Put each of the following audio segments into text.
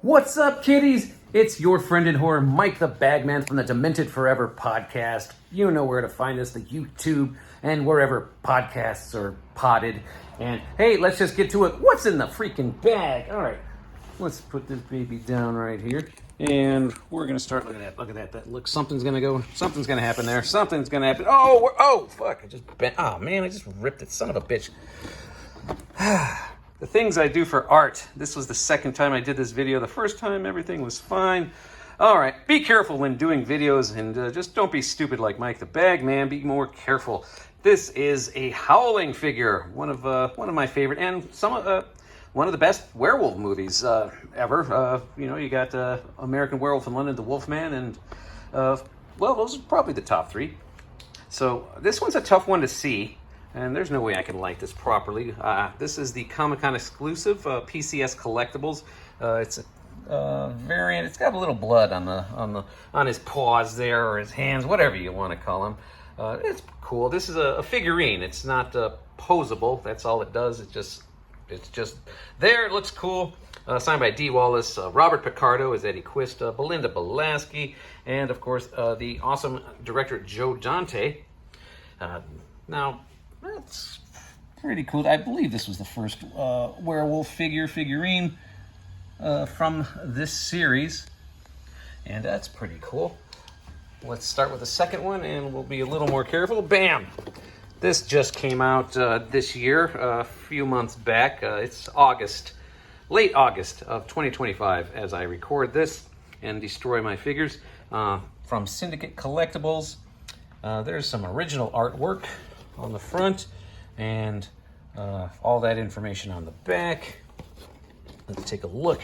What's up, kiddies? It's your friend in horror, Mike the Bagman from the Demented Forever podcast. You know where to find us, the YouTube and wherever podcasts are potted. And hey, let's just get to it. What's in the freaking bag? All right, let's put this baby down right here. And we're going to start. Look at that. Look at that. Look, something's going to go. Something's going to happen there. Something's going to happen. Oh, fuck. I just bent. Oh, man, I just ripped it. Son of a bitch. The things I do for art. This was the second time I did this video. The first time, everything was fine. All right, be careful when doing videos, and just don't be stupid like Mike the Bagman. Be more careful. This is a Howling figure, one of my favorite, and one of the best werewolf movies ever. You got American Werewolf in London, The Wolfman, and those are probably the top three. So this one's a tough one to see. And there's no way I can light this properly. This is the Comic-Con exclusive PCS Collectibles. It's a variant. It's got a little blood on his paws there, or his hands, whatever you want to call them. It's cool. This is a figurine. It's not posable. That's all it does. It's just there. It looks cool. Signed by Dee Wallace. Robert Picardo is Eddie Quist. Belinda Balaski, and of course the awesome director Joe Dante. Now. That's pretty cool. I believe this was the first werewolf figurine from this series. And that's pretty cool. Let's start with the second one, and we'll be a little more careful. Bam! This just came out this year, a few months back. It's late August of 2025 as I record this and destroy my figures. From Syndicate Collectibles. There's some original artwork on the front, and all that information on the back. Let's take a look.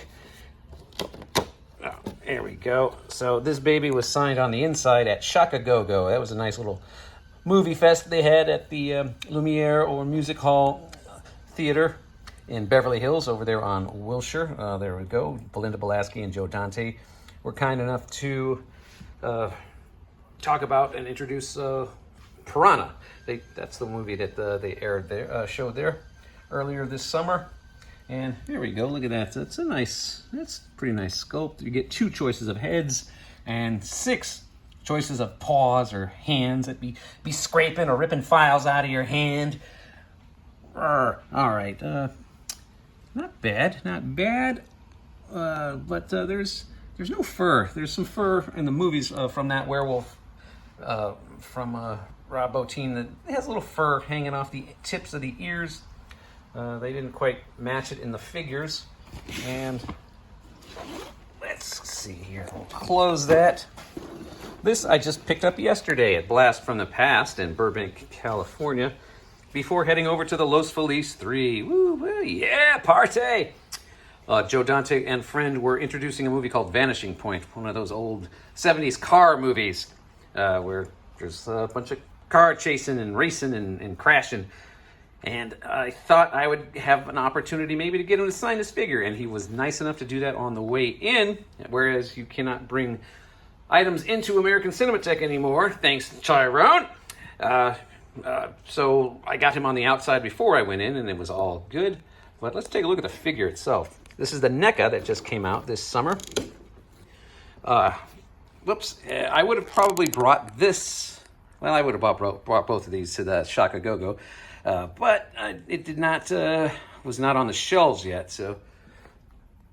Oh, there we go. So this baby was signed on the inside at Shaka Go-Go. That was a nice little movie fest they had at the Lumiere or Music Hall Theater in Beverly Hills over there on Wilshire. There we go. Belinda Balaski and Joe Dante were kind enough to talk about and introduce Piranha. That's the movie that they aired there, showed there earlier this summer. And here we go. Look at that. That's a pretty nice sculpt. You get 2 choices of heads and 6 choices of paws or hands that be scraping or ripping files out of your hand. All right. Not bad. But there's no fur. There's some fur in the movies from that werewolf from Rob Bottin that has a little fur hanging off the tips of the ears. They didn't quite match it in the figures. And let's see here. We'll close that. This I just picked up yesterday at Blast from the Past in Burbank, California, before heading over to the Los Feliz 3. Woo, yeah, party! Joe Dante and friend were introducing a movie called Vanishing Point, one of those old 70s car movies where there's a bunch of car chasing and racing and crashing. And I thought I would have an opportunity maybe to get him to sign his figure. And he was nice enough to do that on the way in, whereas you cannot bring items into American Cinematheque anymore, thanks to Tyrone. So I got him on the outside before I went in, and it was all good. But let's take a look at the figure itself. This is the NECA that just came out this summer. I would have probably brought this. Well, I would have brought both of these to the Shaka Go-Go, but it did not was not on the shelves yet. So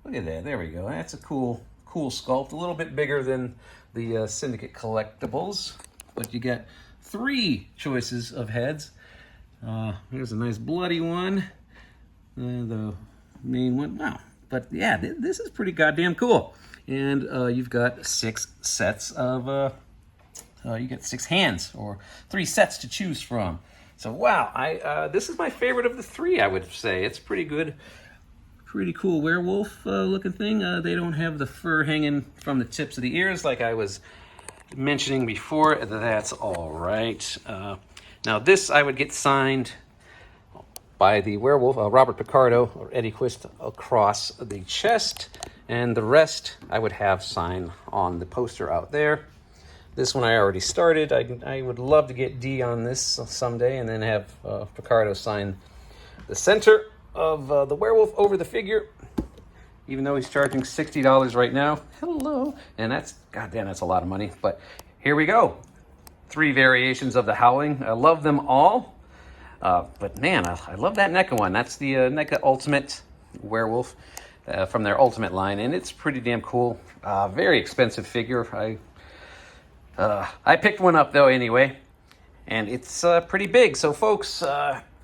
look at that. There we go. That's a cool sculpt. A little bit bigger than the Syndicate Collectibles, but you get 3 choices of heads. Here's a nice bloody one. The main one. Wow. But yeah, this is pretty goddamn cool. And you've got 6 sets of. You get 6 hands, or 3 sets to choose from. So wow, this is my favorite of the 3. I would say it's pretty good, pretty cool werewolf looking thing. They don't have the fur hanging from the tips of the ears like I was mentioning before. That's all right. Now this I would get signed by the werewolf, Robert Picardo or Eddie Quist, across the chest, and the rest I would have signed on the poster out there. This one I already started. I would love to get Dee on this someday, and then have Picardo sign the center of the werewolf over the figure. even though he's charging $60 right now. Hello. And that's, goddamn, that's a lot of money. But here we go. 3 variations of the Howling. I love them all. But man, I love that NECA one. That's the NECA Ultimate Werewolf from their Ultimate line. And it's pretty damn cool. Very expensive figure. I picked one up though anyway. And it's pretty big. So folks,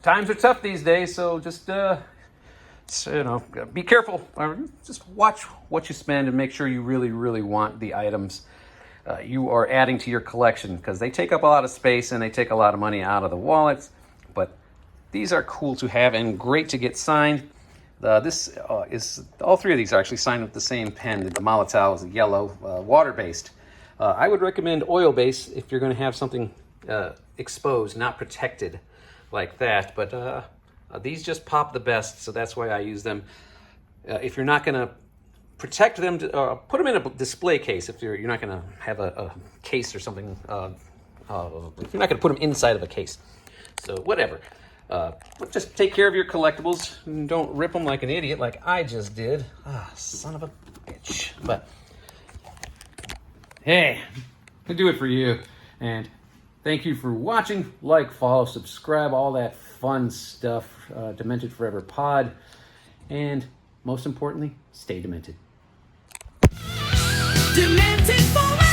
times are tough these days. So just, you know, be careful. Just watch what you spend and make sure you really, really want the items you are adding to your collection, because they take up a lot of space and they take a lot of money out of the wallets. But these are cool to have and great to get signed. This is, all 3 of these are actually signed with the same pen. The Molotov is yellow, water-based. I would recommend oil-based if you're going to have something exposed, not protected like that. But these just pop the best, so that's why I use them. If you're not going to protect them, put them in a display case if you're not going to have a case or something. If you're not going to put them inside of a case. So whatever. Just take care of your collectibles and don't rip them like an idiot like I just did. Son of a bitch. But hey, I do it for you. And thank you for watching. Like, follow, subscribe, all that fun stuff. Demented Forever Pod. And most importantly, stay demented. Demented forever.